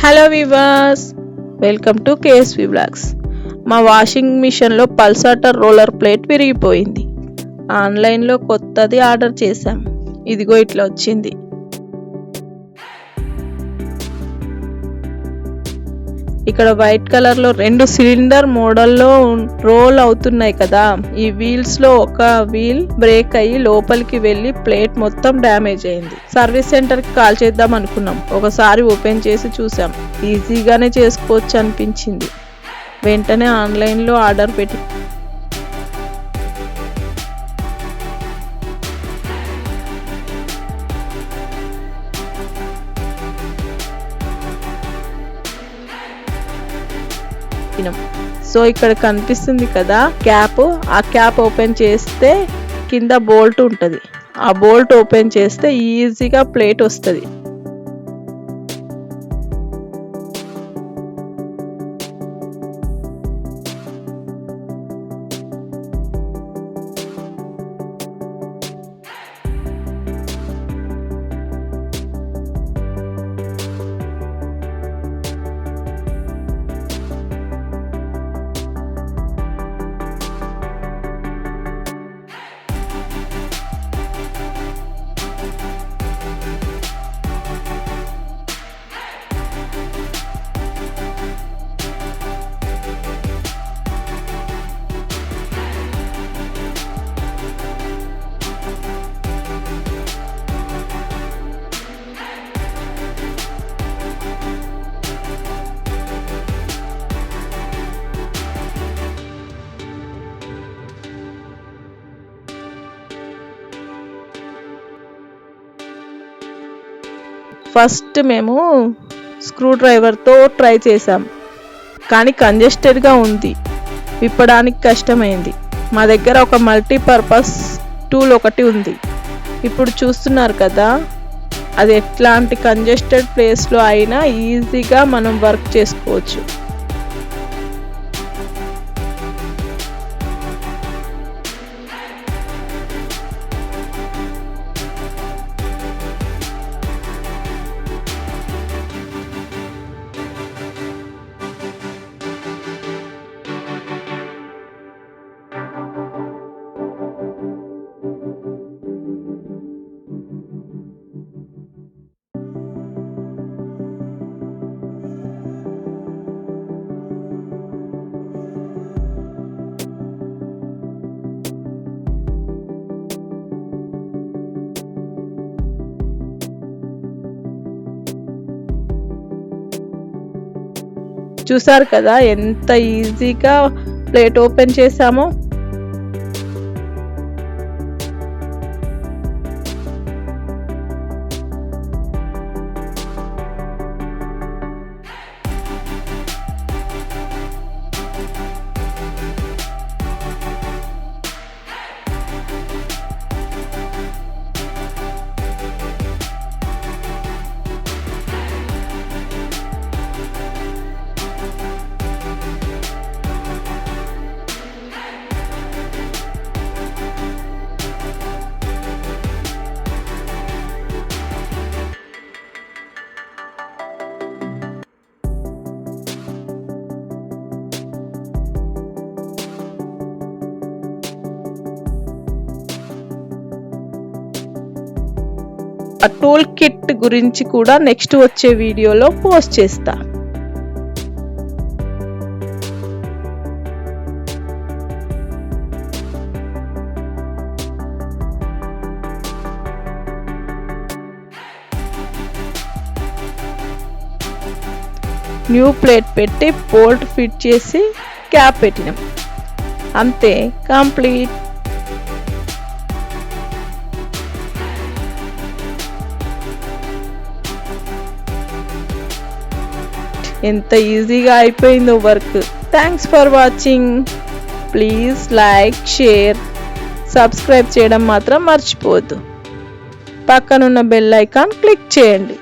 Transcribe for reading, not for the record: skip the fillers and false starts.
Hello viewers, welcome to KSV blogs. మా washing మిషన్లో pulsator roller plate విరిగిపోయింది. ఆన్లైన్లో కొత్తది ఆర్డర్ చేశాం. ఇదిగో ఇట్లా వచ్చింది. ఇక్కడ వైట్ కలర్లో 2 సిలిండర్ మోడల్లో రోల్ అవుతున్నాయి కదా. ఈ వీల్స్లో ఒక వీల్ బ్రేక్ అయ్యి లోపలికి వెళ్ళి ప్లేట్ మొత్తం డ్యామేజ్ అయింది. సర్వీస్ సెంటర్కి కాల్ చేద్దాం అనుకున్నాం. ఒకసారి ఓపెన్ చేసి చూసాం. ఈజీగానే చేసుకోవచ్చు అనిపించింది. వెంటనే ఆన్లైన్లో ఆర్డర్ పెట్టి సో ఇక్కడ కనిపిస్తుంది కదా క్యాప్. ఆ క్యాప్ ఓపెన్ చేస్తే కింద బోల్ట్ ఉంటుంది. ఆ బోల్ట్ ఓపెన్ చేస్తే ఈజీగా ప్లేట్ వస్తుంది. ఫస్ట్ మేము స్క్రూ డ్రైవర్తో ట్రై చేసాం, కానీ కంజెస్టెడ్గా ఉంది. విప్పడానికి కష్టమైంది. మా దగ్గర ఒక మల్టీపర్పస్ టూల్ ఒకటి ఉంది. ఇప్పుడు చూస్తున్నారు కదా, అది ఎట్లాంటి కంజెస్టెడ్ ప్లేస్లో అయినా ఈజీగా మనం వర్క్ చేసుకోవచ్చు. చూసారు కదా ఎంత ఈజీగా ప్లేట్ ఓపెన్ చేసామో. ఆ టూల్ కిట్ గురించి కూడా నెక్స్ట్ వచ్చే వీడియోలో పోస్ట్ చేస్తా. న్యూ ప్లేట్ పెట్టి బోల్ట్ ఫిట్ చేసి క్యాప్ పెట్టినాం. అంతే, కంప్లీట్. ఎంత ఈజీగా అయిపోయిందో work. Thanks for watching. Please like, share, subscribe చేయడం మాత్రం మర్చిపోవద్దు. పక్కనున్న బెల్ ఐకాన్ క్లిక్ చేయండి.